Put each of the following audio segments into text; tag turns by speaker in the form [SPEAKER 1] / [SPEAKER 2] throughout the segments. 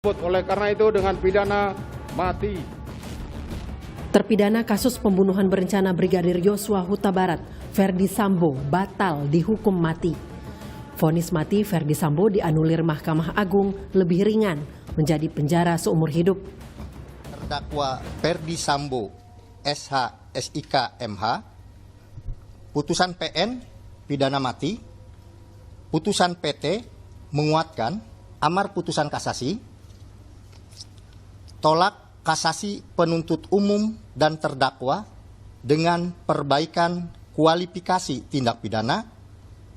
[SPEAKER 1] Oleh karena itu dengan pidana mati.
[SPEAKER 2] Terpidana kasus pembunuhan berencana Brigadir Yosua Huta Barat, Ferdi Sambo, batal dihukum mati. Vonis mati Ferdi Sambo dianulir Mahkamah Agung lebih ringan, menjadi penjara seumur hidup.
[SPEAKER 3] Terdakwa Ferdi Sambo, SH, SIK, MH, putusan PN, pidana mati, putusan PT, menguatkan, amar putusan kasasi, tolak kasasi penuntut umum dan terdakwa dengan perbaikan kualifikasi tindak pidana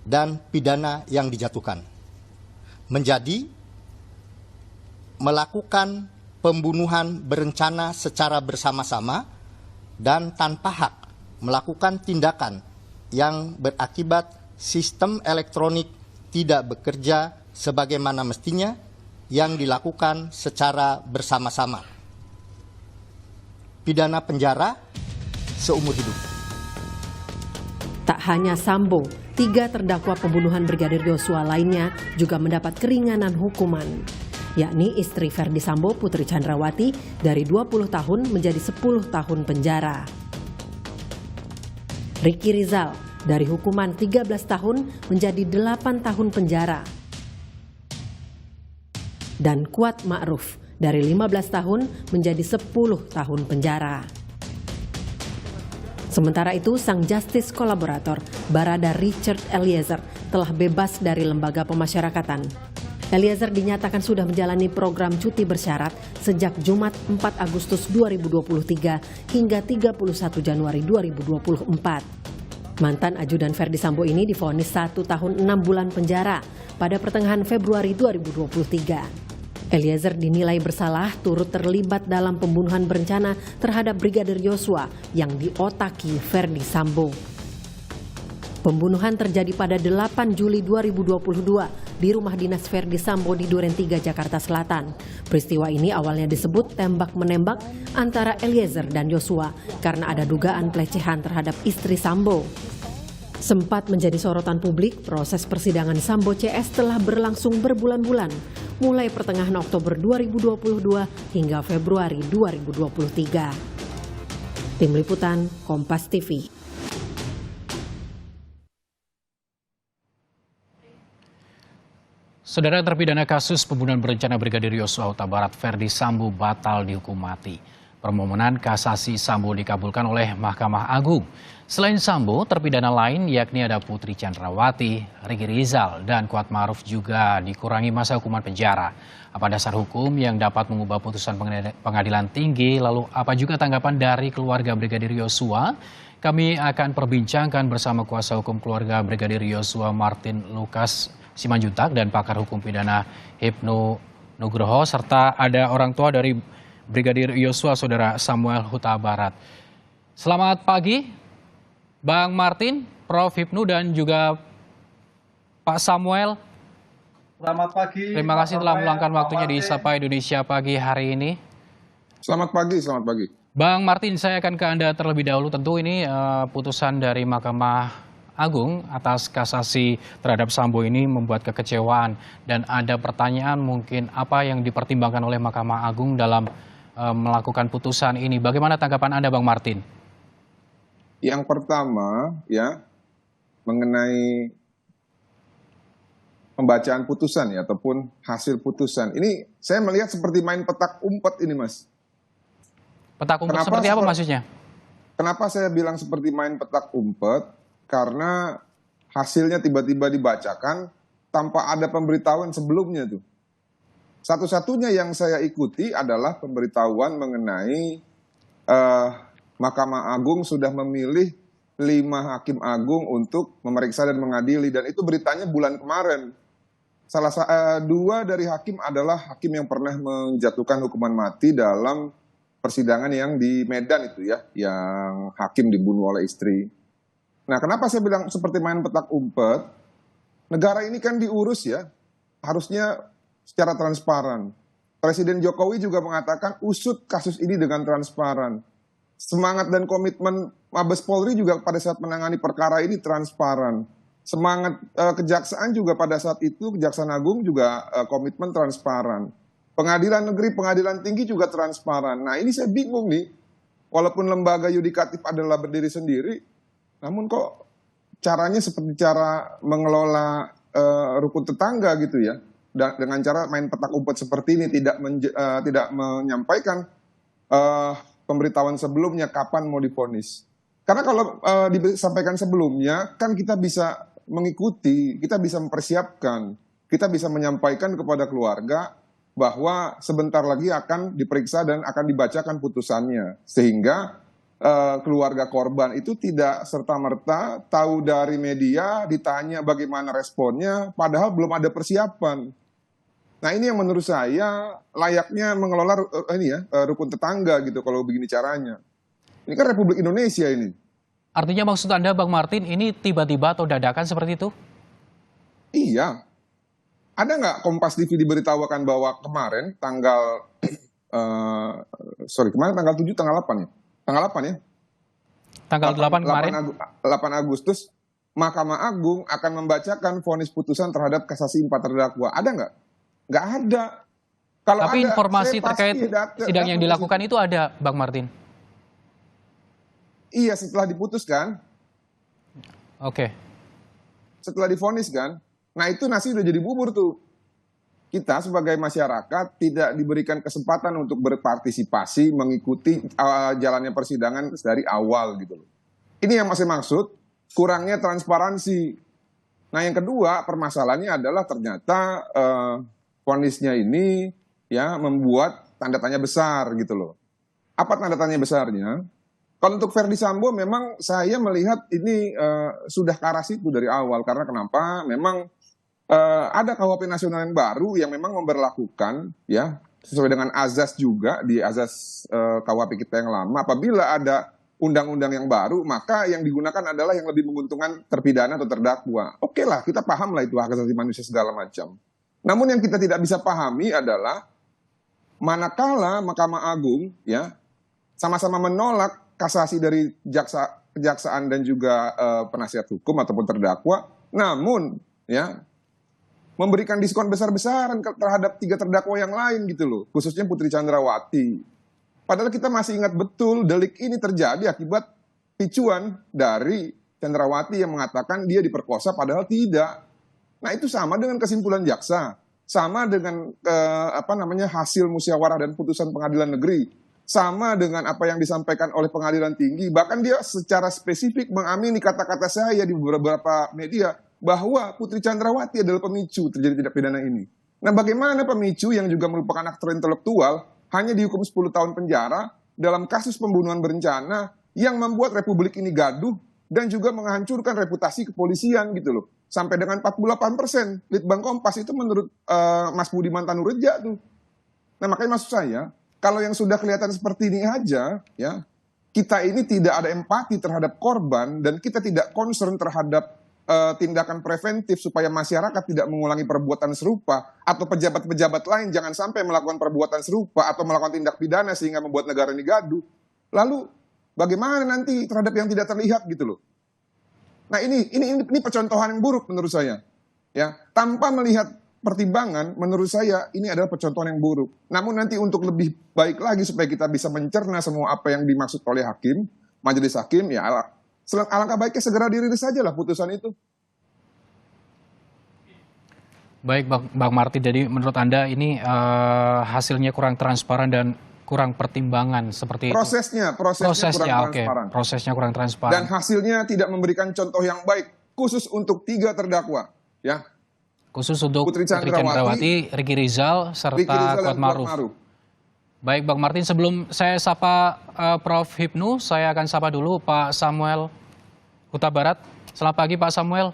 [SPEAKER 3] dan pidana yang dijatuhkan. Menjadi melakukan pembunuhan berencana secara bersama-sama dan tanpa hak melakukan tindakan yang berakibat sistem elektronik tidak bekerja sebagaimana mestinya yang dilakukan secara bersama-sama. Pidana penjara seumur hidup.
[SPEAKER 2] Tak hanya Sambo, 3 terdakwa pembunuhan Brigadir Yosua lainnya juga mendapat keringanan hukuman, yakni istri Ferdi Sambo, Putri Chandrawati, dari 20 tahun menjadi 10 tahun penjara. Ricky Rizal dari hukuman 13 tahun menjadi 8 tahun penjara. Dan Kuat Ma'ruf dari 15 tahun menjadi 10 tahun penjara. Sementara itu, sang justice kolaborator Barada Richard Eliezer telah bebas dari lembaga pemasyarakatan. Eliezer dinyatakan sudah menjalani program cuti bersyarat sejak Jumat 4 Agustus 2023 hingga 31 Januari 2024. Mantan ajudan Ferdi Sambo ini divonis 1 tahun 6 bulan penjara pada pertengahan Februari 2023. Eliezer dinilai bersalah turut terlibat dalam pembunuhan berencana terhadap Brigadir Yosua yang diotaki Ferdi Sambo. Pembunuhan terjadi pada 8 Juli 2022 di rumah dinas Ferdi Sambo di Duren 3, Jakarta Selatan. Peristiwa ini awalnya disebut tembak-menembak antara Eliezer dan Yosua karena ada dugaan pelecehan terhadap istri Sambo. Sempat menjadi sorotan publik, proses persidangan Sambo CS telah berlangsung berbulan-bulan, mulai pertengahan Oktober 2022 hingga Februari 2023. Tim Liputan, Kompas TV.
[SPEAKER 4] Saudara, terpidana kasus pembunuhan berencana Brigadir Yosua Huta Barat Ferdi Sambo batal dihukum mati. Permohonan kasasi Sambo dikabulkan oleh Mahkamah Agung. Selain Sambo, terpidana lain yakni ada Putri Chandrawati, Ricky Rizal, dan Kuat Ma'ruf juga dikurangi masa hukuman penjara. Apa dasar hukum yang dapat mengubah putusan pengadilan tinggi? Lalu apa juga tanggapan dari keluarga Brigadir Yosua? Kami akan perbincangkan bersama kuasa hukum keluarga Brigadir Yosua Martin Lukas Simanjuntak dan pakar hukum pidana Hipnu Nugroho, serta ada orang tua dari Brigadir Yosua, Saudara Samuel Huta Barat. Selamat pagi, Bang Martin, Prof. Hipnu, dan juga Pak Samuel.
[SPEAKER 5] Selamat pagi.
[SPEAKER 4] Terima kasih telah meluangkan waktunya di Sapa Indonesia pagi hari ini.
[SPEAKER 5] Selamat pagi, selamat pagi.
[SPEAKER 4] Bang Martin, saya akan ke Anda terlebih dahulu. Tentu ini putusan dari Mahkamah Agung atas kasasi terhadap Sambo ini membuat kekecewaan. Dan ada pertanyaan mungkin apa yang dipertimbangkan oleh Mahkamah Agung dalam melakukan putusan ini. Bagaimana tanggapan Anda, Bang Martin?
[SPEAKER 5] Yang pertama, ya, mengenai pembacaan putusan ya, ataupun hasil putusan. Ini saya melihat seperti main petak umpet ini, Mas.
[SPEAKER 4] Petak umpet seperti apa maksudnya?
[SPEAKER 5] Kenapa saya bilang seperti main petak umpet? Karena hasilnya tiba-tiba dibacakan tanpa ada pemberitahuan sebelumnya tuh. Satu-satunya yang saya ikuti adalah pemberitahuan mengenai Mahkamah Agung sudah memilih 5 hakim agung untuk memeriksa dan mengadili, dan itu beritanya bulan kemarin. Dua dari hakim adalah hakim yang pernah menjatuhkan hukuman mati dalam persidangan yang di Medan itu ya, yang hakim dibunuh oleh istri. Nah, kenapa saya bilang seperti main petak umpet? Negara ini kan diurus ya, harusnya secara transparan. Presiden Jokowi juga mengatakan usut kasus ini dengan transparan. Semangat dan komitmen Mabes Polri juga pada saat menangani perkara ini transparan. Semangat kejaksaan juga pada saat itu, Kejaksaan Agung juga komitmen transparan. Pengadilan negeri, pengadilan tinggi juga transparan. Nah ini saya bingung nih, walaupun lembaga yudikatif adalah berdiri sendiri, namun kok caranya seperti cara mengelola rukun tetangga gitu ya, dengan cara main petak umpet seperti ini, tidak menyampaikan pemberitahuan sebelumnya kapan mau divonis. Karena kalau disampaikan sebelumnya, kan kita bisa mengikuti, kita bisa mempersiapkan, kita bisa menyampaikan kepada keluarga bahwa sebentar lagi akan diperiksa dan akan dibacakan putusannya. Sehingga keluarga korban itu tidak serta-merta tahu dari media, ditanya bagaimana responnya, padahal belum ada persiapan. Nah ini yang menurut saya layaknya mengelola rukun tetangga gitu kalau begini caranya. Ini kan Republik Indonesia ini.
[SPEAKER 4] Artinya maksud Anda Bang Martin ini tiba-tiba atau dadakan seperti itu?
[SPEAKER 5] Iya. Ada nggak Kompas TV diberitahukan bahwa kemarin tanggal kemarin tanggal 7 tanggal 8 ya? Tanggal 8 ya?
[SPEAKER 4] Tanggal 8 kemarin?
[SPEAKER 5] 8 Agustus Mahkamah Agung akan membacakan vonis putusan terhadap kasasi 4 terdakwa. Ada nggak? Nggak ada. Kalau
[SPEAKER 4] Tapi
[SPEAKER 5] ada,
[SPEAKER 4] informasi
[SPEAKER 5] saya
[SPEAKER 4] terkait sidang yang dilakukan itu ada, Bang Martin?
[SPEAKER 5] Iya, setelah diputuskan.
[SPEAKER 4] Oke.
[SPEAKER 5] Setelah divonis kan. Nah itu nasi udah jadi bubur tuh. Kita sebagai masyarakat tidak diberikan kesempatan untuk berpartisipasi, mengikuti jalannya persidangan dari awal gitu loh. Ini yang masih maksud, kurangnya transparansi. Nah yang kedua, permasalahannya adalah ternyata vonisnya ini ya membuat tanda tanya besar gitu loh. Apa tanda tanya besarnya? Kalau untuk Verdi Sambo memang saya melihat ini sudah ke arah situ dari awal. Karena kenapa? Memang ada KUHP nasional yang baru yang memang memberlakukan ya sesuai dengan azas juga di azas KUHP kita yang lama. Apabila ada undang-undang yang baru, maka yang digunakan adalah yang lebih menguntungkan terpidana atau terdakwa. Oke lah, kita paham lah itu hak asasi manusia segala macam. Namun yang kita tidak bisa pahami adalah manakala Mahkamah Agung ya sama-sama menolak kasasi dari kejaksaan dan juga penasihat hukum ataupun terdakwa, namun ya memberikan diskon besar-besaran terhadap 3 terdakwa yang lain gitu loh, khususnya Putri Chandrawati. Padahal kita masih ingat betul delik ini terjadi akibat picuan dari Chandrawati yang mengatakan dia diperkosa padahal tidak. Nah itu sama dengan kesimpulan jaksa, sama dengan hasil musyawarah dan putusan pengadilan negeri, sama dengan apa yang disampaikan oleh pengadilan tinggi. Bahkan dia secara spesifik mengamini kata-kata saya di beberapa media bahwa Putri Chandrawati adalah pemicu terjadi tindak pidana ini. Nah bagaimana pemicu yang juga merupakan aktor intelektual hanya dihukum 10 tahun penjara dalam kasus pembunuhan berencana yang membuat Republik ini gaduh dan juga menghancurkan reputasi kepolisian gitu loh. Sampai dengan 48%. Litbang Kompas itu menurut Mas Budiman Tanureja tuh. Nah makanya maksud saya, kalau yang sudah kelihatan seperti ini aja, ya kita ini tidak ada empati terhadap korban dan kita tidak concern terhadap tindakan preventif supaya masyarakat tidak mengulangi perbuatan serupa atau pejabat-pejabat lain jangan sampai melakukan perbuatan serupa atau melakukan tindak pidana sehingga membuat negara ini gaduh. Lalu bagaimana nanti terhadap yang tidak terlihat gitu loh. Nah ini percontohan yang buruk menurut saya. Ya, tanpa melihat pertimbangan menurut saya ini adalah percontohan yang buruk. Namun nanti untuk lebih baik lagi supaya kita bisa mencerna semua apa yang dimaksud oleh hakim, majelis hakim ya alangkah baiknya segera dirilis saja lah putusan itu.
[SPEAKER 4] Baik Bang Martin, jadi menurut Anda ini hasilnya kurang transparan dan kurang pertimbangan seperti
[SPEAKER 5] prosesnya
[SPEAKER 4] itu? Prosesnya
[SPEAKER 5] kurang transparan.
[SPEAKER 4] Prosesnya kurang transparan.
[SPEAKER 5] Dan hasilnya tidak memberikan contoh yang baik, khusus untuk 3 terdakwa. Ya.
[SPEAKER 4] Khusus untuk Putri Chandrawati, Ricky Rizal, serta Kuatmaruf. Baik Bang Martin, sebelum saya sapa Prof. Hipnu, saya akan sapa dulu Pak Samuel Huta Barat. Selamat pagi Pak Samuel.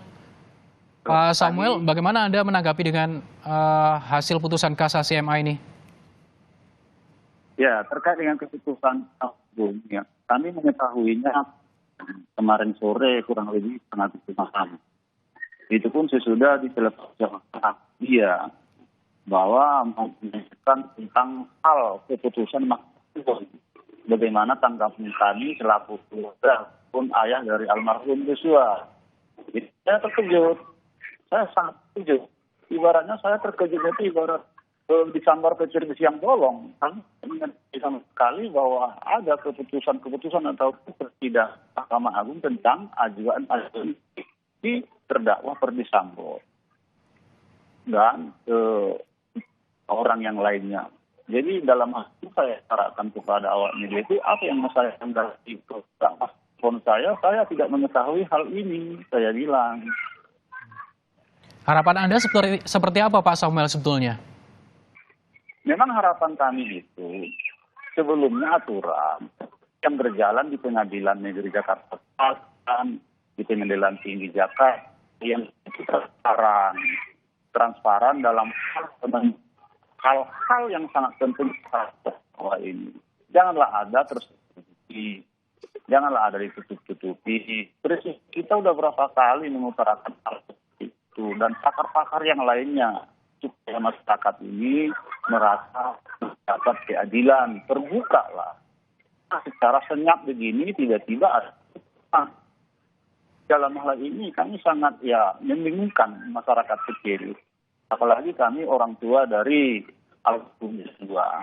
[SPEAKER 4] Pak Samuel, bagaimana Anda menanggapi dengan hasil putusan kasasi MA ini?
[SPEAKER 6] Ya, terkait dengan keputusan Agung, ya, kami mengetahuinya kemarin sore kurang lebih setengah 7 malam. Itu pun sesudah ditelepon dia bahwa menanyakan tentang hal keputusan Mahkamah. Bagaimana tanggapan kami selaku keluarga pun ayah dari almarhum Joshua. Saya terkejut. Saya sangat terkejut. Ibaratnya saya terkejut itu ibarat disambar ke siang bolong. Kami mengerti sama sekali bahwa ada keputusan-keputusan atau persidangan Mahkamah Agung tentang ajuan di terdakwa Ferdi Sambo dan orang yang lainnya. Jadi dalam hal itu saya sarankan kepada awak media itu apa yang saya hendaki ke telepon saya tidak mengetahui hal ini, saya bilang.
[SPEAKER 4] Harapan Anda seperti apa Pak Samuel sebetulnya?
[SPEAKER 6] Memang harapan kami itu sebelumnya aturan yang berjalan di Pengadilan Negeri Jakarta Selatan, di Pengadilan Tinggi Jakarta yang itu transparan dalam hal-hal yang sangat penting bahwa ini. Janganlah ada tertutupi, janganlah ada ditutup-tutupi. Presiden kita udah berapa kali mengutarakan hal itu dan pakar-pakar yang lainnya supaya masyarakat ini merasa mendapat keadilan, terbuka lah. Nah, secara senyap begini tiba-tiba ada. Dalam hal ini kami sangat membingungkan masyarakat kecil. Apalagi kami orang tua dari almarhum Joshua.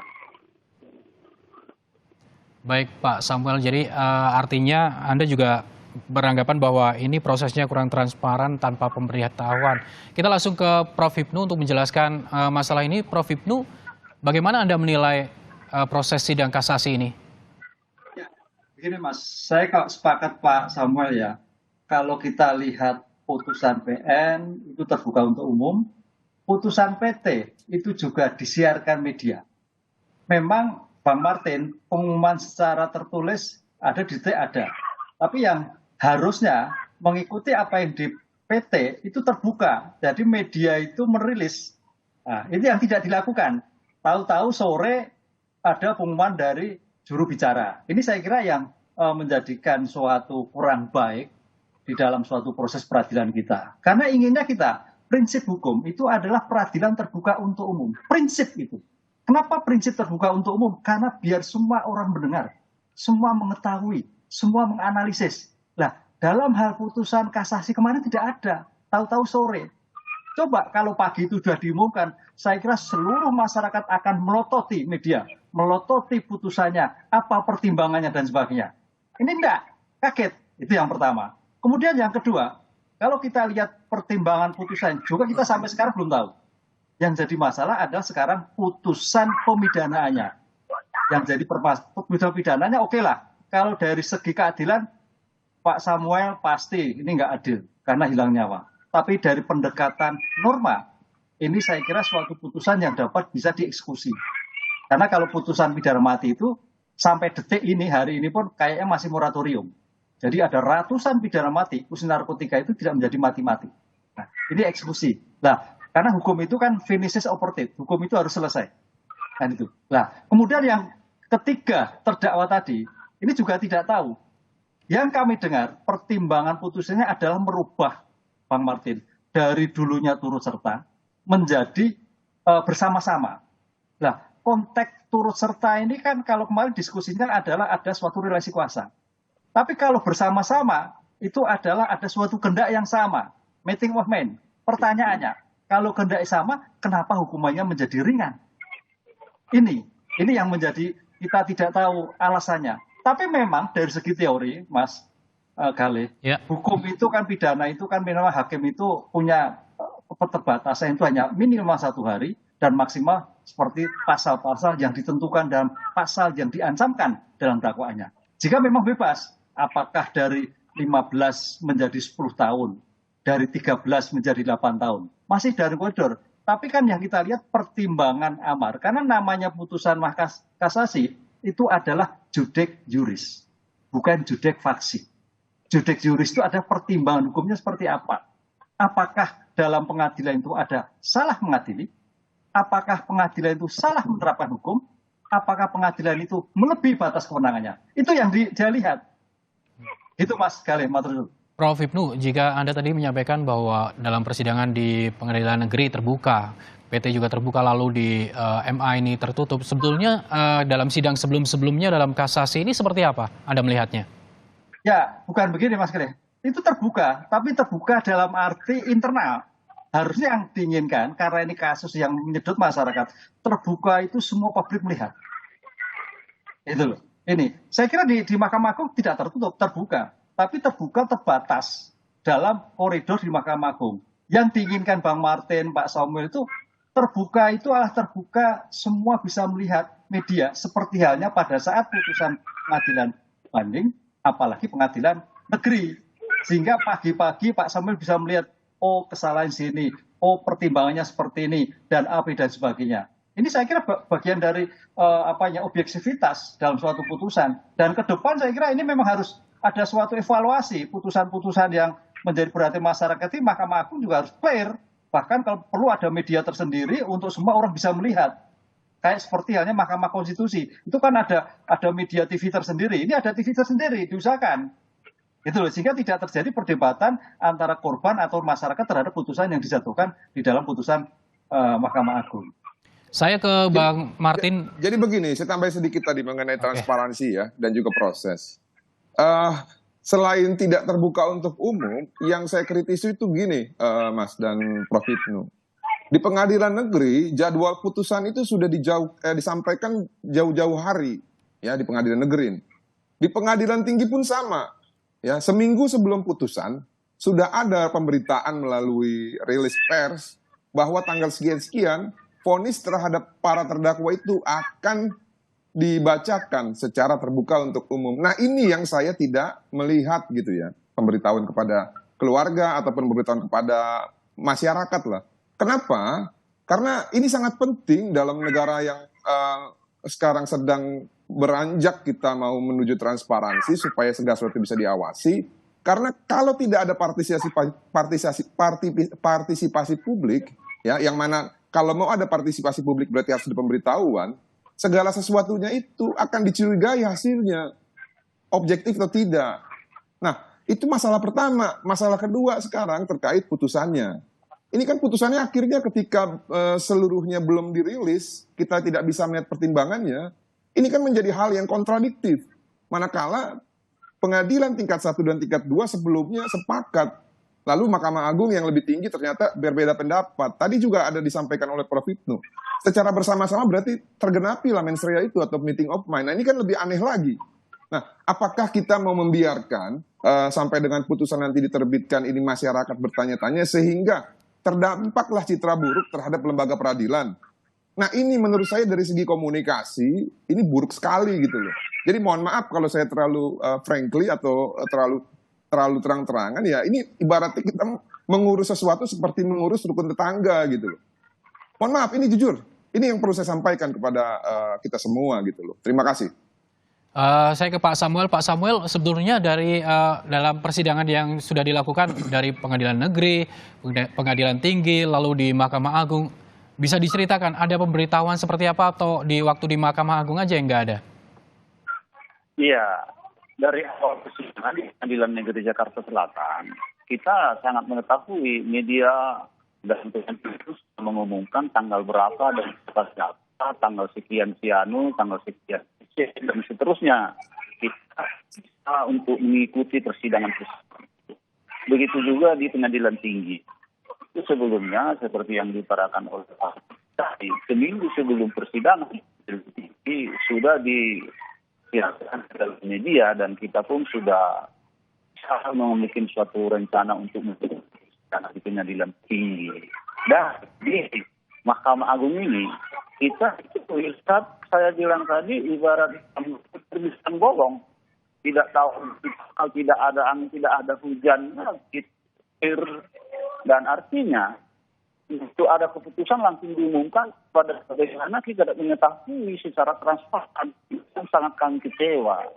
[SPEAKER 4] Baik Pak Samuel, jadi artinya Anda juga beranggapan bahwa ini prosesnya kurang transparan tanpa pemberitahuan. Kita langsung ke Prof. Hipnu untuk menjelaskan masalah ini. Prof. Hipnu, bagaimana Anda menilai proses sidang kasasi ini?
[SPEAKER 7] Ya, begini Mas, saya sepakat Pak Samuel ya. Kalau kita lihat putusan PN itu terbuka untuk umum, putusan PT itu juga disiarkan media. Memang Bang Martin, pengumuman secara tertulis ada di titik ada. Tapi yang harusnya mengikuti apa yang di PT itu terbuka. Jadi media itu merilis. Nah, itu yang tidak dilakukan. Tahu-tahu sore ada pengumuman dari juru bicara. Ini saya kira yang menjadikan suatu kurang baik di dalam suatu proses peradilan kita. Karena inginnya kita, prinsip hukum itu adalah peradilan terbuka untuk umum. Prinsip itu. Kenapa prinsip terbuka untuk umum? Karena biar semua orang mendengar, semua mengetahui, semua menganalisis. Nah, dalam hal putusan kasasi kemarin tidak ada. Tahu-tahu sore. Coba kalau pagi itu sudah diumumkan, saya kira seluruh masyarakat akan melototi media, melototi putusannya, apa pertimbangannya dan sebagainya. Ini enggak, kaget. Itu yang pertama. Kemudian yang kedua, kalau kita lihat pertimbangan putusan juga kita sampai sekarang belum tahu. Yang jadi masalah adalah sekarang putusan pemidanaannya. Yang jadi putusan pidananya oke lah. Kalau dari segi keadilan, Pak Samuel pasti ini nggak adil karena hilang nyawa. Tapi dari pendekatan norma, ini saya kira suatu putusan yang dapat bisa dieksekusi. Karena kalau putusan pidana mati itu sampai detik ini, hari ini pun kayaknya masih moratorium. Jadi ada ratusan pidana mati, khusus narkotika itu tidak menjadi mati-mati. Nah, ini eksekusi. Nah, karena hukum itu kan finishes operative, hukum itu harus selesai. Kan itu. Nah, kemudian yang ketiga terdakwa tadi, ini juga tidak tahu. Yang kami dengar pertimbangan putusannya adalah merubah Bang Martin dari dulunya turut serta menjadi bersama-sama. Nah, konteks turut serta ini kan kalau kemarin diskusinya adalah ada suatu relasi kuasa. Tapi kalau bersama-sama itu adalah ada suatu kehendak yang sama, meeting of men. Pertanyaannya, kalau kehendak sama, kenapa hukumannya menjadi ringan? Ini yang menjadi kita tidak tahu alasannya. Tapi memang dari segi teori, Mas Gale, hukum itu kan pidana itu kan minimal hakim itu punya keterbatasan itu hanya minimal 1 hari dan maksimal seperti pasal-pasal yang ditentukan dalam pasal yang diancamkan dalam dakwaannya. Jika memang bebas, apakah dari 15 menjadi 10 tahun, dari 13 menjadi 8 tahun, masih dari koridor. Tapi kan yang kita lihat pertimbangan amar, karena namanya putusan Mahkamah Kasasi itu adalah judek juris, bukan judek faksi. Judek juris itu ada pertimbangan hukumnya seperti apa. Apakah dalam pengadilan itu ada salah mengadili? Apakah pengadilan itu salah menerapkan hukum? Apakah pengadilan itu melebihi batas kewenangannya? Itu yang dia lihat. Itu Mas Gale, matur.
[SPEAKER 4] Prof. Hipnu, jika Anda tadi menyampaikan bahwa dalam persidangan di pengadilan negeri terbuka, PT juga terbuka, lalu di MA ini tertutup, sebetulnya dalam sidang sebelum-sebelumnya dalam kasasi ini seperti apa Anda melihatnya? Ya, bukan begini Mas Gale. Itu terbuka, tapi terbuka dalam arti internal.
[SPEAKER 7] harusnya yang diinginkan, karena ini kasus yang menyedot masyarakat, terbuka itu semua publik melihat. Itu loh. Ini, saya kira di Mahkamah Agung tidak tertutup, terbuka. Tapi terbuka terbatas dalam koridor di Mahkamah Agung. Yang diinginkan Bang Martin, Pak Samuel itu terbuka itu adalah terbuka semua bisa melihat media. Seperti halnya pada saat putusan pengadilan banding, apalagi pengadilan negeri. Sehingga pagi-pagi Pak Samuel bisa melihat, oh kesalahan sini, oh pertimbangannya seperti ini, dan A, B, dan sebagainya. Ini saya kira bagian dari objektivitas dalam suatu putusan. Dan ke depan saya kira ini memang harus ada suatu evaluasi putusan-putusan yang menjadi perhatian masyarakat ini. Mahkamah Agung juga harus clear. Bahkan kalau perlu ada media tersendiri untuk semua orang bisa melihat. Kayak seperti halnya Mahkamah Konstitusi. Itu kan ada media TV tersendiri. Ini ada TV tersendiri, diusahakan. Gitu loh, sehingga tidak terjadi perdebatan antara korban atau masyarakat terhadap putusan yang dijatuhkan di dalam putusan Mahkamah Agung.
[SPEAKER 4] Saya ke Bang Martin.
[SPEAKER 5] Jadi begini, saya tambah sedikit tadi mengenai transparansi ya, dan juga proses. Selain tidak terbuka untuk umum, yang saya kritisi itu gini, Mas dan Prof. Ibnu. Di pengadilan negeri, jadwal putusan itu sudah disampaikan jauh-jauh hari ya di pengadilan negeri. Di pengadilan tinggi pun sama. Ya, seminggu sebelum putusan sudah ada pemberitaan melalui rilis pers bahwa tanggal sekian-sekian vonis terhadap para terdakwa itu akan dibacakan secara terbuka untuk umum. Nah, ini yang saya tidak melihat gitu ya, pemberitahuan kepada keluarga ataupun pemberitahuan kepada masyarakat lah. Kenapa? Karena ini sangat penting dalam negara yang sekarang sedang beranjak kita mau menuju transparansi supaya segala sesuatu bisa diawasi. Karena kalau tidak ada partisipasi publik, ya, yang mana kalau mau ada partisipasi publik berarti harus ada pemberitahuan, segala sesuatunya itu akan dicurigai hasilnya, objektif atau tidak. Nah, itu masalah pertama. Masalah kedua sekarang terkait putusannya. Ini kan putusannya akhirnya ketika seluruhnya belum dirilis, kita tidak bisa melihat pertimbangannya. Ini kan menjadi hal yang kontradiktif. Manakala pengadilan tingkat 1 dan tingkat 2 sebelumnya sepakat. Lalu Mahkamah Agung yang lebih tinggi ternyata berbeda pendapat. Tadi juga ada disampaikan oleh Prof. Ibnu. Secara bersama-sama berarti tergenapi lah mens rea itu atau meeting of mind. Nah, ini kan lebih aneh lagi. Nah, apakah kita mau membiarkan sampai dengan putusan nanti diterbitkan ini masyarakat bertanya-tanya sehingga terdampaklah citra buruk terhadap lembaga peradilan. Nah, ini menurut saya dari segi komunikasi ini buruk sekali gitu loh. Jadi mohon maaf kalau saya terlalu frankly atau terlalu terang-terangan, ya ini ibaratnya kita mengurus sesuatu seperti mengurus rukun tetangga gitu loh. Mohon maaf, ini jujur. Ini yang perlu saya sampaikan kepada kita semua gitu loh. Terima kasih.
[SPEAKER 4] Saya ke Pak Samuel. Pak Samuel, sebetulnya dari dalam persidangan yang sudah dilakukan dari pengadilan negeri, pengadilan tinggi, lalu di Mahkamah Agung, bisa diceritakan ada pemberitahuan seperti apa atau di waktu di Mahkamah Agung aja yang nggak ada?
[SPEAKER 6] Iya, dari awal persidangan di Pengadilan Negeri Jakarta Selatan, kita sangat mengetahui media dan itu mengumumkan tanggal berapa dan siapa, tanggal sekian Sianu, tanggal sekian dan seterusnya. Kita bisa untuk mengikuti persidangan tersebut. Begitu juga di Pengadilan Tinggi. Itu sebelumnya seperti yang diutarakan oleh Pak tadi, seminggu sebelum persidangan tinggi sudah disiarkan dalam media dan kita pun sudah memiliki suatu rencana untuk persidangan di Pengadilan Tinggi. Dan di Mahkamah Agung ini kita itu saya bilang tadi ibarat terbisan bolong, tidak tahu kalau tidak ada angin, tidak ada hujan, dan artinya itu ada keputusan langsung diumumkan pada bagaimana kita tidak mengetahui secara transparan. Itu sangat kami kecewa.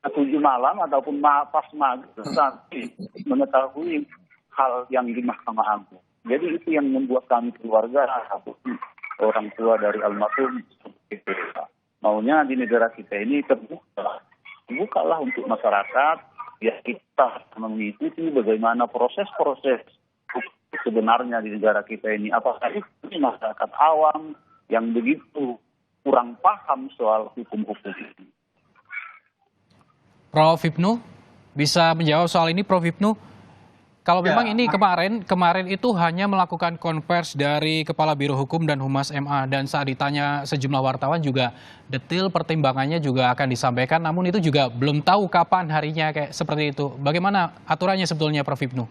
[SPEAKER 6] 7 malam ataupun pas maghrib nanti mengetahui hal yang di Mahkamah Agung. Jadi itu yang membuat kami keluarga ataupun orang tua dari almarhum maunya di negara kita ini terbukalah untuk masyarakat. Ya, kita mengikuti bagaimana proses-proses sebenarnya di negara kita ini. Apakah itu masyarakat awam yang begitu kurang paham soal hukum-hukum ini.
[SPEAKER 4] Prof. Ibnu, bisa menjawab soal ini Prof. Ibnu? kalau
[SPEAKER 7] Ya,
[SPEAKER 4] memang ini kemarin itu hanya melakukan konvers dari Kepala Biro Hukum dan Humas MA, dan saat ditanya sejumlah wartawan juga detail pertimbangannya juga akan disampaikan, namun itu juga belum tahu kapan harinya kayak seperti itu. Bagaimana aturannya sebetulnya, Prof. Ibnu?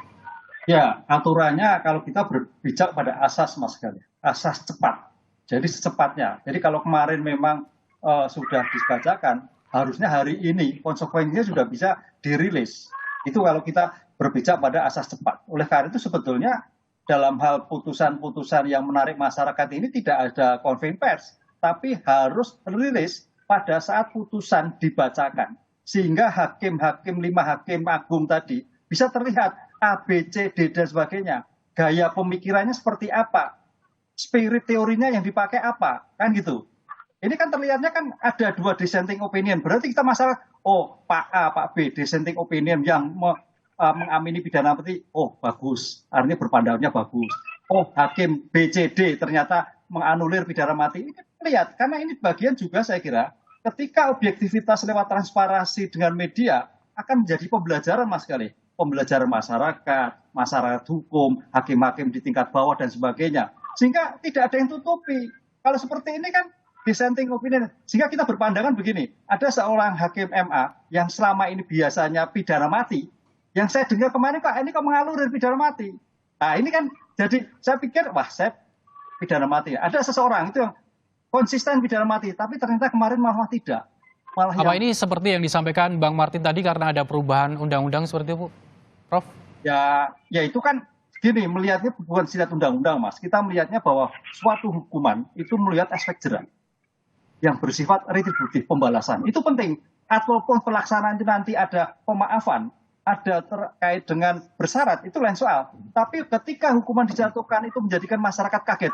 [SPEAKER 7] ya, aturannya kalau kita berbicara pada asas Mas Gali, asas cepat. Jadi secepatnya. Jadi kalau kemarin memang sudah dibacakan, harusnya hari ini konsekuensinya sudah bisa dirilis. Itu kalau kita berbicara pada asas cepat. Oleh karena itu sebetulnya dalam hal putusan-putusan yang menarik masyarakat ini tidak ada konferensi pers, tapi harus rilis pada saat putusan dibacakan. Sehingga hakim-hakim, 5 hakim agung tadi bisa terlihat A, B, C, D, dan sebagainya. Gaya pemikirannya seperti apa, spirit teorinya yang dipakai apa, kan gitu. Ini kan terlihatnya kan ada 2 dissenting opinion. Berarti kita masalah, oh Pak A, Pak B, dissenting opinion yang mengamini pidana mati, oh bagus, artinya berpandangnya bagus. Oh hakim B, C, D ternyata menganulir pidana mati. Ini kan lihat, karena ini bagian juga saya kira ketika objektivitas lewat transparansi dengan media akan menjadi pembelajaran Mas Gali. Pembelajaran masyarakat hukum, hakim-hakim di tingkat bawah dan sebagainya. Sehingga tidak ada yang tutupi. Kalau seperti ini kan dissenting opinion. Sehingga kita berpandangan begini, ada seorang hakim MA yang selama ini biasanya pidana mati, yang saya dengar kemarin Pak, ini kok mengalurin pidana mati. Nah ini kan, jadi saya pikir, wah saya pidana mati. Ada seseorang itu yang konsisten pidana mati, tapi ternyata kemarin malah tidak. Malah
[SPEAKER 4] Apa ini seperti yang disampaikan Bang Martin tadi karena ada perubahan undang-undang seperti itu, Prof?
[SPEAKER 7] Ya itu kan gini, melihatnya bukan sifat undang-undang Mas. Kita melihatnya bahwa suatu hukuman itu melihat aspek jera yang bersifat retributif, pembalasan. Itu penting. Ataupun pelaksanaan itu nanti ada pemaafan, ada terkait dengan bersyarat, itu lain soal. Tapi ketika hukuman dijatuhkan itu menjadikan masyarakat kaget,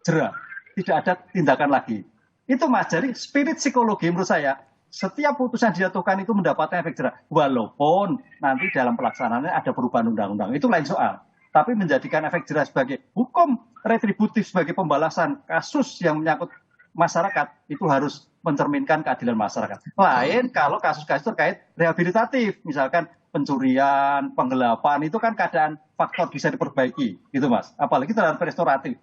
[SPEAKER 7] jera, tidak ada tindakan lagi. Itu Mas, jadi spirit psikologi menurut saya, setiap putusan dijatuhkan itu mendapatkan efek jera. Walaupun nanti dalam pelaksanaannya ada perubahan undang-undang, itu lain soal. Tapi menjadikan efek jera sebagai hukum retributif, sebagai pembalasan kasus yang menyangkut masyarakat, itu harus mencerminkan keadilan masyarakat. Lain kalau kasus-kasus terkait rehabilitatif, misalkan pencurian, penggelapan, itu kan keadaan faktor bisa diperbaiki, gitu Mas. Apalagi terhadap restoratif.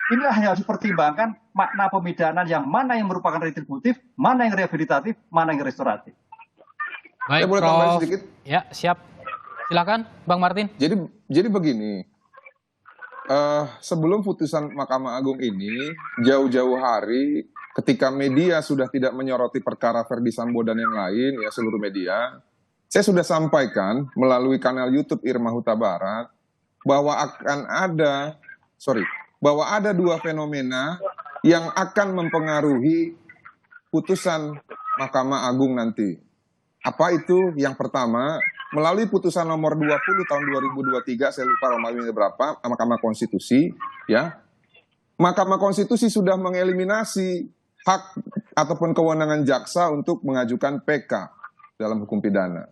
[SPEAKER 7] Inilah yang harus dipertimbangkan makna pemidanan yang mana yang merupakan retributif, mana yang rehabilitatif, mana yang restoratif.
[SPEAKER 4] Baik,
[SPEAKER 5] Saya boleh tambahin
[SPEAKER 4] Prof.
[SPEAKER 5] sedikit?
[SPEAKER 4] Ya, siap. Silakan, Bang Martin.
[SPEAKER 5] Jadi begini, sebelum putusan Mahkamah Agung ini, jauh-jauh hari ketika media sudah tidak menyoroti perkara Ferdi Sambo dan yang lain, ya seluruh media, saya sudah sampaikan melalui kanal YouTube Irma Huta Barat bahwa bahwa ada 2 fenomena yang akan mempengaruhi putusan Mahkamah Agung nanti. Apa itu? Yang pertama, melalui putusan nomor 20 tahun 2023, saya lupa nomornya berapa, Mahkamah Konstitusi, ya. Mahkamah Konstitusi sudah mengeliminasi hak ataupun kewenangan jaksa untuk mengajukan PK dalam hukum pidana.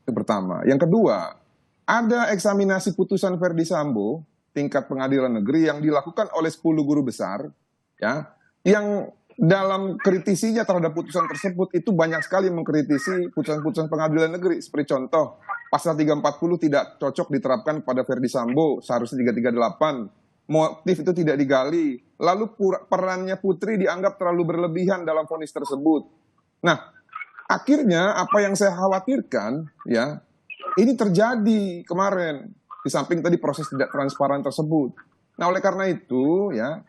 [SPEAKER 5] Itu pertama. Yang kedua, ada eksaminasi putusan Ferdi Sambo tingkat pengadilan negeri yang dilakukan oleh 10 guru besar, ya, yang dalam kritisinya terhadap putusan tersebut itu banyak sekali mengkritisi putusan-putusan pengadilan negeri. Seperti contoh, pasal 340 tidak cocok diterapkan pada Ferdi Sambo, seharusnya 338. Motif itu tidak digali. Lalu perannya Putri dianggap terlalu berlebihan dalam vonis tersebut. Nah, akhirnya apa yang saya khawatirkan, ya, ini terjadi kemarin. Di samping tadi proses tidak transparan tersebut. Nah, oleh karena itu, ya,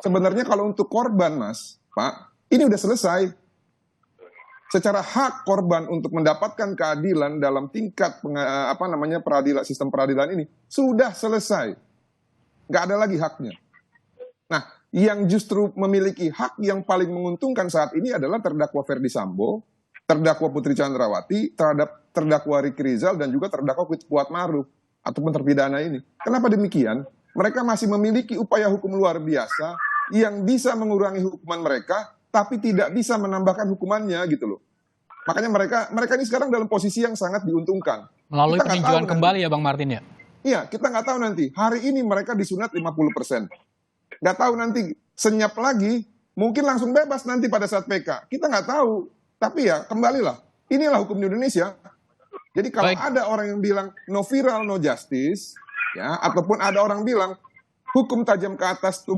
[SPEAKER 5] sebenarnya kalau untuk korban, Mas, Pak, ini udah selesai. Secara hak korban untuk mendapatkan keadilan dalam tingkat sistem peradilan ini sudah selesai. Nggak ada lagi haknya. Nah, yang justru memiliki hak yang paling menguntungkan saat ini adalah terdakwa Ferdi Sambo, terdakwa Putri Chandrawati, terdakwa Ricky Rizal, dan juga terdakwa Kuatmaruf ataupun terpidana ini. Kenapa demikian? Mereka masih memiliki upaya hukum luar biasa yang bisa mengurangi hukuman mereka, tapi tidak bisa menambahkan hukumannya gitu loh. Makanya mereka ini sekarang dalam posisi yang sangat diuntungkan.
[SPEAKER 4] Melalui peninjauan kembali ya Bang Martin ya?
[SPEAKER 5] Iya, kita nggak tahu nanti. Hari ini mereka disunat 50%. Nggak tahu nanti senyap lagi, mungkin langsung bebas nanti pada saat PK. Kita nggak tahu. Tapi ya kembalilah. Inilah hukum di Indonesia. Jadi kalau
[SPEAKER 4] Baik.
[SPEAKER 5] ada orang yang bilang no viral, no justice, ya, ataupun ada orang bilang hukum tajam ke atas,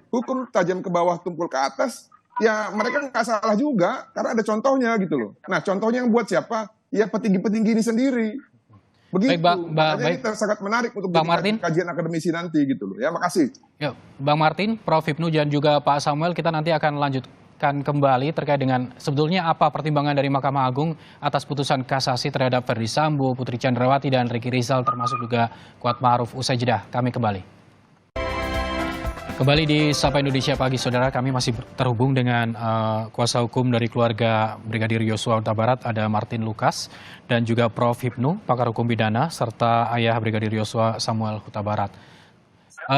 [SPEAKER 5] hukum tajam ke bawah, tumpul ke atas, ya mereka nggak salah juga, karena ada contohnya gitu loh. Nah, contohnya yang buat siapa? Ya petinggi-petinggi ini sendiri. Begitu. Makanya ini sangat menarik untuk kajian akademisi nanti gitu loh. Ya, makasih.
[SPEAKER 4] Ya, Bang Martin, Prof. Hipnu dan juga Pak Samuel, kita nanti akan lanjutkan kembali terkait dengan sebetulnya apa pertimbangan dari Mahkamah Agung atas putusan kasasi terhadap Ferdi Sambo, Putri Chandrawati, dan Ricky Rizal, termasuk juga Kuatma'ruf. Usai jeda, kami kembali. Kembali di Sapa Indonesia Pagi, Saudara. Kami masih terhubung dengan kuasa hukum dari keluarga Brigadir Yosua Huta Barat, ada Martin Lukas, dan juga Prof. Hipnu, pakar hukum pidana, serta ayah Brigadir Yosua Samuel Huta Barat.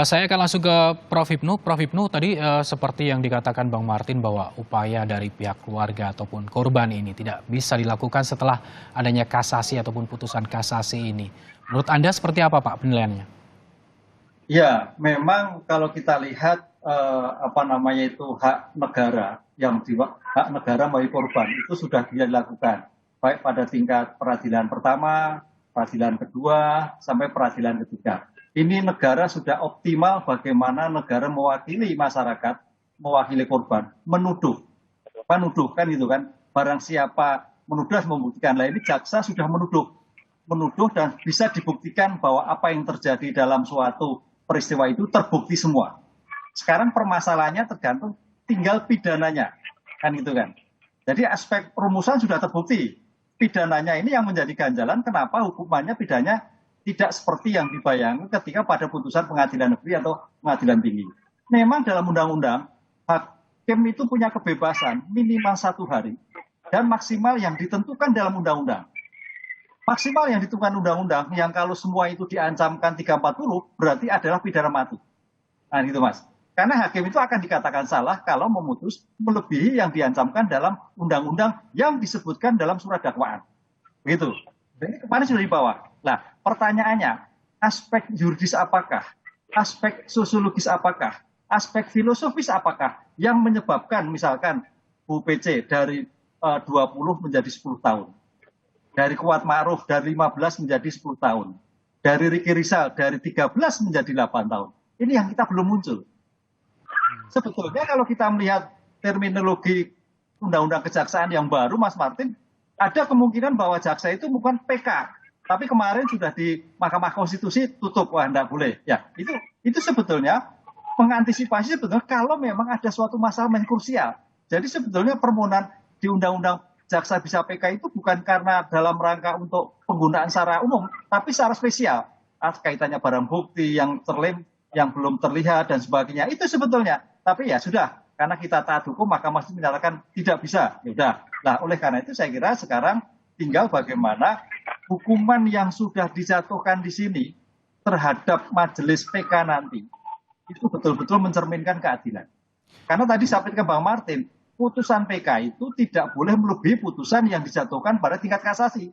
[SPEAKER 4] Saya akan langsung ke Prof. Hipnu. Prof. Hipnu, tadi seperti yang dikatakan Bang Martin bahwa upaya dari pihak keluarga ataupun korban ini tidak bisa dilakukan setelah adanya kasasi ataupun putusan kasasi ini. Menurut Anda seperti apa, Pak, penilaiannya?
[SPEAKER 7] Ya, memang kalau kita lihat hak negara hak negara bagi korban itu sudah dilakukan baik pada tingkat peradilan pertama, peradilan kedua, sampai peradilan ketiga. Ini negara sudah optimal bagaimana negara mewakili masyarakat, mewakili korban, menuduh kan itu kan, barang siapa menuduh membuktikan. Lah ini jaksa sudah menuduh dan bisa dibuktikan bahwa apa yang terjadi dalam suatu peristiwa itu terbukti semua. Sekarang permasalahannya tergantung tinggal pidananya, kan gitu kan. Jadi aspek perumusan sudah terbukti. Pidananya ini yang menjadi ganjalan kenapa hukumannya pidananya tidak seperti yang dibayangkan ketika pada putusan pengadilan negeri atau pengadilan tinggi. Memang dalam undang-undang, hakim itu punya kebebasan minimal 1 hari dan maksimal yang ditentukan dalam undang-undang. Maksimal yang ditentukan undang-undang yang kalau semua itu diancamkan 340 berarti adalah pidana mati. Nah gitu Mas. Karena hakim itu akan dikatakan salah kalau memutus melebihi yang diancamkan dalam undang-undang yang disebutkan dalam surat dakwaan. Begitu. Ini kemarin sudah dibawa. Nah pertanyaannya, aspek yuridis apakah? Aspek sosiologis apakah? Aspek filosofis apakah yang menyebabkan misalkan Bu PC dari 20 menjadi 10 tahun? Dari Kuatma'ruf dari 15 menjadi 10 tahun. Dari Ricky Rizal dari 13 menjadi 8 tahun. Ini yang kita belum muncul. Sebetulnya kalau kita melihat terminologi Undang-Undang Kejaksaan yang baru, Mas Martin, ada kemungkinan bahwa jaksa itu bukan PK. Tapi kemarin sudah di Mahkamah Konstitusi tutup, wah enggak boleh. Ya, itu sebetulnya mengantisipasi sebetulnya kalau memang ada suatu masalah yang krusial. Jadi sebetulnya permohonan di Undang-Undang jaksa bisa PK itu bukan karena dalam rangka untuk penggunaan secara umum, tapi secara spesial. Kaitannya barang bukti yang belum terlihat dan sebagainya. Itu sebetulnya. Tapi ya sudah, karena kita taat hukum, Mahkamah menyatakan tidak bisa. Ya udah. Nah, oleh karena itu saya kira sekarang tinggal bagaimana hukuman yang sudah dijatuhkan di sini terhadap majelis PK nanti itu betul-betul mencerminkan keadilan. Karena tadi sampaikan Bang Martin, putusan PK itu tidak boleh melebihi putusan yang dijatuhkan pada tingkat kasasi.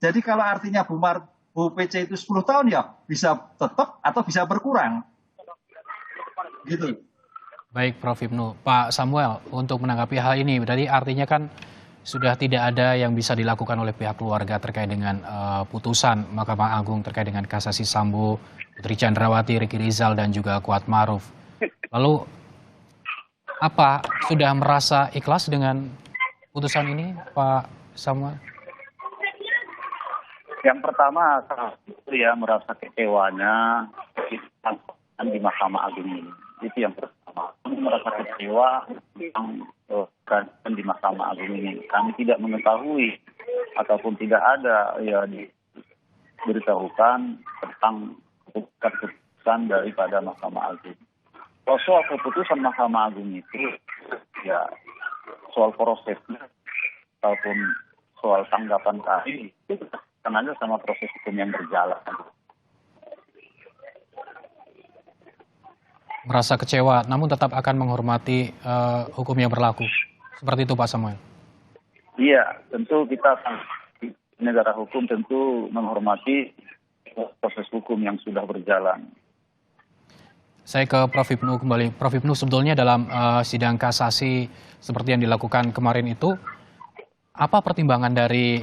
[SPEAKER 7] Jadi kalau artinya Bu PC itu 10 tahun ya bisa tetap atau bisa berkurang. Gitu.
[SPEAKER 4] Baik Prof. Hipnu. Pak Samuel, untuk menanggapi hal ini, berarti artinya kan sudah tidak ada yang bisa dilakukan oleh pihak keluarga terkait dengan putusan Mahkamah Agung terkait dengan kasasi Sambo, Putri Chandrawati, Ricky Rizal, dan juga Kuatma'ruf. Lalu apa sudah merasa ikhlas dengan putusan ini, Pak Samuel?
[SPEAKER 6] Yang pertama, itu ya merasa kecewanya di Mahkamah Agung ini. Itu yang pertama. Kami merasa kecewa tentang keadaan di Mahkamah Agung ini. Kami tidak mengetahui ataupun tidak ada ya diberitahukan tentang keputusan daripada Mahkamah Agung. Kalau soal keputusan Mahkamah Agung itu, ya soal prosesnya ataupun soal tanggapan kami itu kan aja sama proses hukum yang berjalan.
[SPEAKER 4] Merasa kecewa, namun tetap akan menghormati hukum yang berlaku. Seperti itu, Pak Samuel.
[SPEAKER 6] Iya, tentu kita negara hukum tentu menghormati proses hukum yang sudah berjalan.
[SPEAKER 4] Saya ke Prof. Hipnu kembali. Prof. Hipnu, sebetulnya dalam sidang kasasi seperti yang dilakukan kemarin itu, apa pertimbangan dari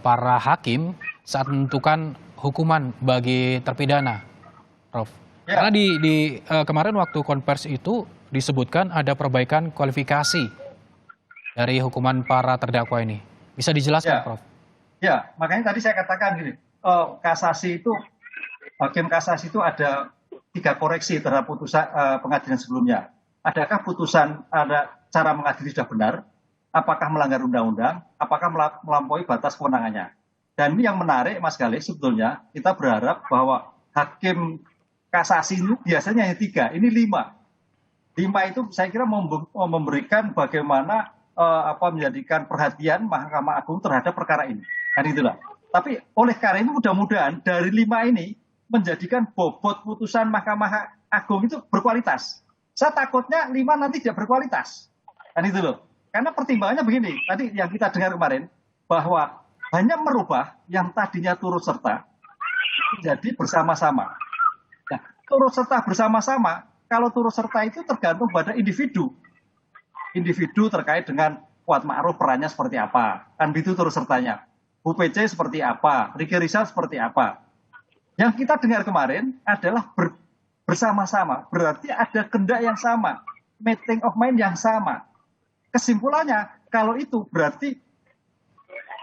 [SPEAKER 4] para hakim saat menentukan hukuman bagi terpidana, Prof?
[SPEAKER 7] Ya.
[SPEAKER 4] Karena di kemarin waktu konversi itu disebutkan ada perbaikan kualifikasi dari hukuman para terdakwa ini. Bisa dijelaskan,
[SPEAKER 7] Ya.
[SPEAKER 4] Prof?
[SPEAKER 7] Ya, makanya tadi saya katakan gini, kasasi itu, hakim kasasi itu ada 3 koreksi terhadap putusan pengadilan sebelumnya. Adakah putusan ada cara mengadili sudah benar? Apakah melanggar undang-undang? Apakah melampaui batas kewenangannya? Dan ini yang menarik, Mas Galih, sebetulnya kita berharap bahwa hakim kasasi ini biasanya hanya 3, ini 5. 5 itu saya kira memberikan bagaimana menjadikan perhatian Mahkamah Agung terhadap perkara ini. Kan itulah. Tapi oleh karena ini mudah-mudahan dari 5 ini menjadikan bobot putusan Mahkamah Agung itu berkualitas. Saya takutnya 5 nanti tidak berkualitas. Kan itu loh. Karena pertimbangannya begini, tadi yang kita dengar kemarin, bahwa hanya merubah yang tadinya turut serta menjadi bersama-sama. Nah, turut serta bersama-sama, kalau turut serta itu tergantung pada individu. Individu terkait dengan Kuat Ma'ruf perannya seperti apa. Kan itu turut sertanya. Bu PC seperti apa, Ricky Rizal seperti apa. Yang kita dengar kemarin adalah bersama-sama. Berarti ada kehendak yang sama, meeting of mind yang sama. Kesimpulannya, kalau itu berarti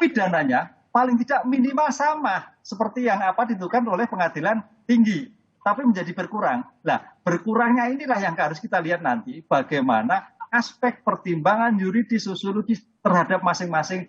[SPEAKER 7] pidananya paling tidak minimal sama seperti yang ditentukan oleh pengadilan tinggi, tapi menjadi berkurang. Nah, berkurangnya inilah yang harus kita lihat nanti bagaimana aspek pertimbangan yuridis sosiologis terhadap masing-masing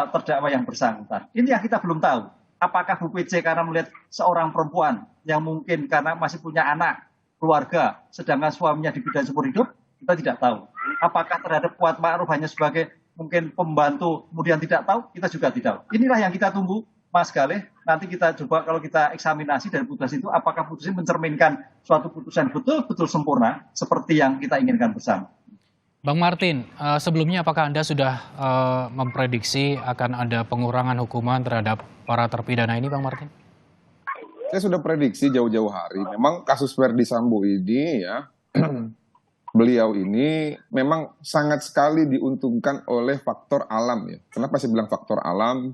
[SPEAKER 7] terdakwa yang bersangkutan. Ini yang kita belum tahu. Apakah Bu PC karena melihat seorang perempuan yang mungkin karena masih punya anak, keluarga, sedangkan suaminya di bidang seumur hidup, kita tidak tahu. Apakah terhadap Kuat Ma'ruf hanya sebagai mungkin pembantu, kemudian tidak tahu, kita juga tidak tahu. Inilah yang kita tunggu, Mas Galih. Nanti kita coba kalau kita eksaminasi dari putusan itu, apakah putusan mencerminkan suatu putusan betul-betul sempurna seperti yang kita inginkan bersama.
[SPEAKER 4] Bang Martin, sebelumnya apakah Anda sudah memprediksi akan ada pengurangan hukuman terhadap para terpidana ini, Bang Martin?
[SPEAKER 5] Saya sudah prediksi jauh-jauh hari. Memang kasus Ferdi Sambo ini ya, beliau ini memang sangat sekali diuntungkan oleh faktor alam ya. Kenapa saya bilang faktor alam?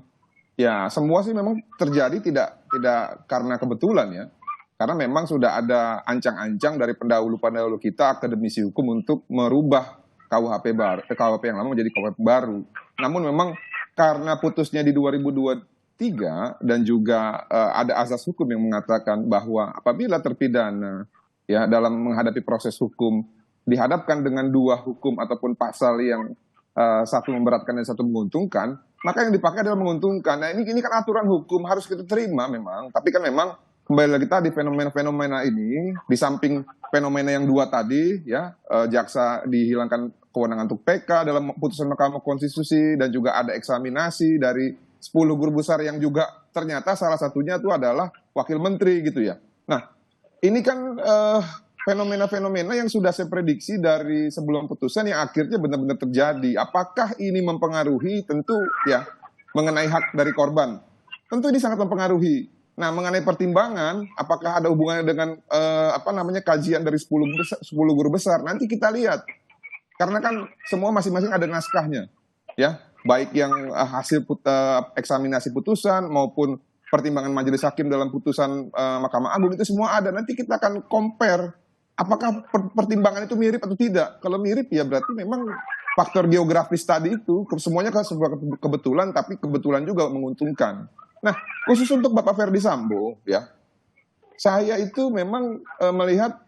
[SPEAKER 5] Ya semua sih memang terjadi tidak karena kebetulan ya. Karena memang sudah ada ancang-ancang dari pendahulu-pendahulu kita akademisi hukum untuk merubah KUHP yang lama menjadi KUHP baru. Namun memang karena putusnya di 2023 dan juga ada azas hukum yang mengatakan bahwa apabila terpidana ya dalam menghadapi proses hukum dihadapkan dengan 2 hukum ataupun pasal yang satu memberatkan dan satu menguntungkan, maka yang dipakai adalah menguntungkan. Nah ini kan aturan hukum harus kita terima memang, tapi kan memang kembali lagi tadi fenomena-fenomena ini di samping fenomena yang 2 tadi ya, jaksa dihilangkan kewenangan untuk PK dalam putusan Mahkamah Konstitusi dan juga ada eksaminasi dari 10 guru besar yang juga ternyata salah satunya itu adalah wakil menteri gitu ya. Nah ini kan fenomena-fenomena yang sudah saya prediksi dari sebelum putusan yang akhirnya benar-benar terjadi. Apakah ini mempengaruhi? Tentu ya mengenai hak dari korban. Tentu ini sangat mempengaruhi. Nah, mengenai pertimbangan, apakah ada hubungannya dengan kajian dari 10 guru besar? Nanti kita lihat. Karena kan semua masing-masing ada naskahnya. Ya, baik yang hasil eksaminasi putusan maupun pertimbangan majelis hakim dalam putusan Mahkamah Agung itu semua ada. Nanti kita akan compare apakah pertimbangan itu mirip atau tidak. Kalau mirip ya berarti memang faktor geografis tadi itu semuanya kan sebuah kebetulan, tapi kebetulan juga menguntungkan. Nah, khusus untuk Bapak Ferdi Sambo ya, saya itu memang melihat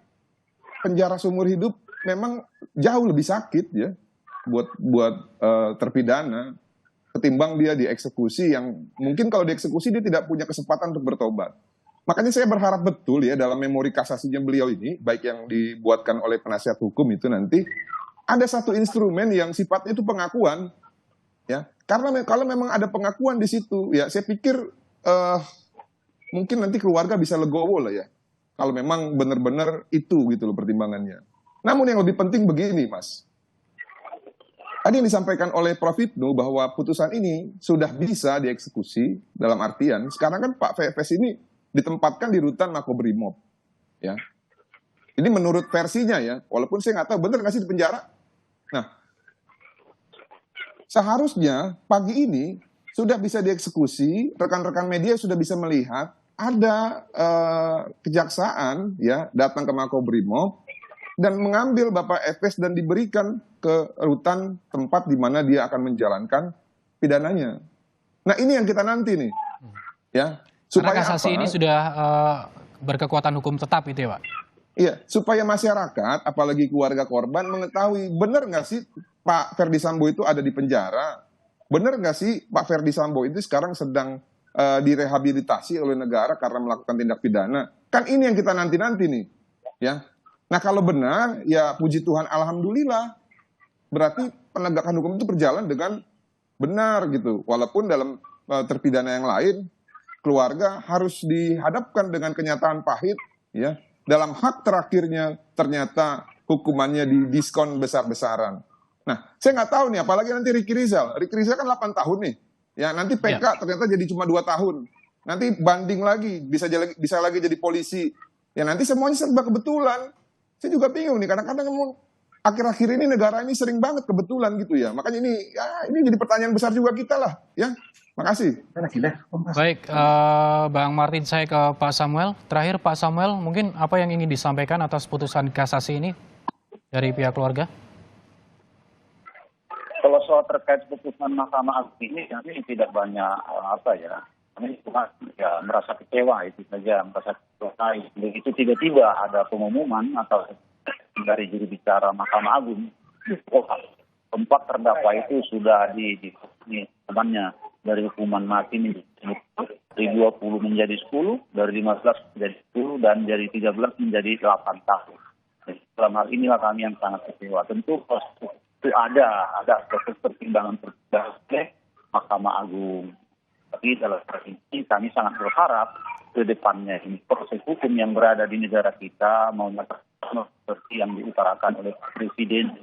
[SPEAKER 5] penjara seumur hidup memang jauh lebih sakit ya buat terpidana ketimbang dia dieksekusi yang mungkin kalau dieksekusi dia tidak punya kesempatan untuk bertobat. Makanya saya berharap betul ya dalam memori kasasinya beliau ini, baik yang dibuatkan oleh penasihat hukum itu nanti ada satu instrumen yang sifatnya itu pengakuan ya. Karena kalau memang ada pengakuan di situ ya saya pikir mungkin nanti keluarga bisa legowo lah ya. Kalau memang benar-benar itu gitu loh pertimbangannya. Namun yang lebih penting begini Mas. Tadi yang disampaikan oleh Prof. Ibnu bahwa putusan ini sudah bisa dieksekusi dalam artian sekarang kan Pak VFS ini ditempatkan di rutan Makobrimob. Ya. Ini menurut versinya ya, walaupun saya nggak tahu benar nggak sih di penjara. Nah, seharusnya pagi ini sudah bisa dieksekusi, rekan-rekan media sudah bisa melihat ada kejaksaan ya datang ke Makobrimob dan mengambil Bapak FS dan diberikan ke rutan tempat di mana dia akan menjalankan pidananya. Nah ini yang kita nanti nih, ya.
[SPEAKER 4] Karena kasasi ini sudah berkekuatan hukum tetap itu ya Pak?
[SPEAKER 5] Iya, supaya masyarakat, apalagi keluarga korban mengetahui benar nggak sih Pak Ferdi Sambo itu ada di penjara, benar nggak sih Pak Ferdi Sambo itu sekarang sedang direhabilitasi oleh negara karena melakukan tindak pidana. Kan ini yang kita nanti-nanti nih, ya. Nah kalau benar, ya puji Tuhan, alhamdulillah, berarti penegakan hukum itu berjalan dengan benar gitu. Walaupun dalam terpidana yang lain, keluarga harus dihadapkan dengan kenyataan pahit, ya. Dalam hak terakhirnya ternyata hukumannya didiskon besar-besaran. Nah, saya nggak tahu nih, apalagi nanti Ricky Rizal. Ricky Rizal kan 8 tahun nih. Ya, nanti PK ternyata jadi cuma 2 tahun. Nanti banding lagi, bisa lagi jadi polisi. Ya nanti semuanya serba kebetulan. Saya juga bingung nih, kadang-kadang akhir-akhir ini negara ini sering banget kebetulan gitu ya. Makanya ini jadi pertanyaan besar juga kita lah, ya. Makasih.
[SPEAKER 4] Baik, Bang Martin, saya ke Pak Samuel. Terakhir Pak Samuel, mungkin apa yang ingin disampaikan atas putusan kasasi ini dari pihak keluarga?
[SPEAKER 6] Kalau soal terkait putusan Mahkamah Agung ini, kami tidak banyak kami cuma merasa kecewa itu saja, merasa kecewa. Begitu tiba-tiba ada pengumuman atau dari juru bicara Mahkamah Agung, tempat terdakwa itu sudah temannya dari hukuman mati dari 20 menjadi 10, dari 15 menjadi 10, dan dari 13 menjadi 8 tahun. Jadi, dalam hal inilah kami yang sangat kecewa. Tentu itu ada proses pertimbangan oleh Mahkamah Agung. Tapi dalam hal ini kami sangat berharap ke depannya ini proses hukum yang berada di negara kita maunya seperti yang diutarakan oleh Presiden.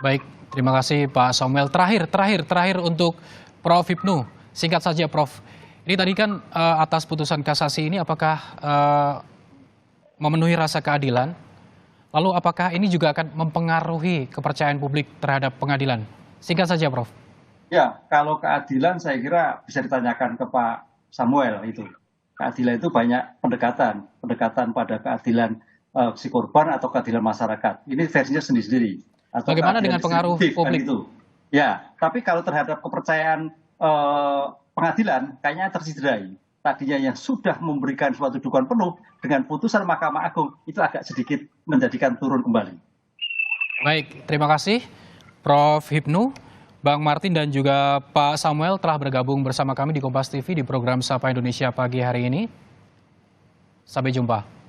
[SPEAKER 4] Baik, terima kasih Pak Samuel. Terakhir untuk Prof. Hipnu, singkat saja Prof. Ini tadi kan atas putusan kasasi ini apakah memenuhi rasa keadilan? Lalu apakah ini juga akan mempengaruhi kepercayaan publik terhadap pengadilan? Singkat saja Prof.
[SPEAKER 7] Ya, kalau keadilan saya kira bisa ditanyakan ke Pak Samuel itu. Keadilan itu banyak pendekatan pada keadilan si korban atau keadilan masyarakat. Ini versinya sendiri-sendiri. Atau
[SPEAKER 4] bagaimana dengan pengaruh publik
[SPEAKER 7] itu? Ya, tapi kalau terhadap kepercayaan pengadilan kayaknya tercederai. Tadinya yang sudah memberikan suatu dukungan penuh dengan putusan Mahkamah Agung itu agak sedikit menjadikan turun kembali.
[SPEAKER 4] Baik, terima kasih Prof. Hipnu, Bang Martin dan juga Pak Samuel telah bergabung bersama kami di Kompas TV di program Sapa Indonesia pagi hari ini. Sampai jumpa.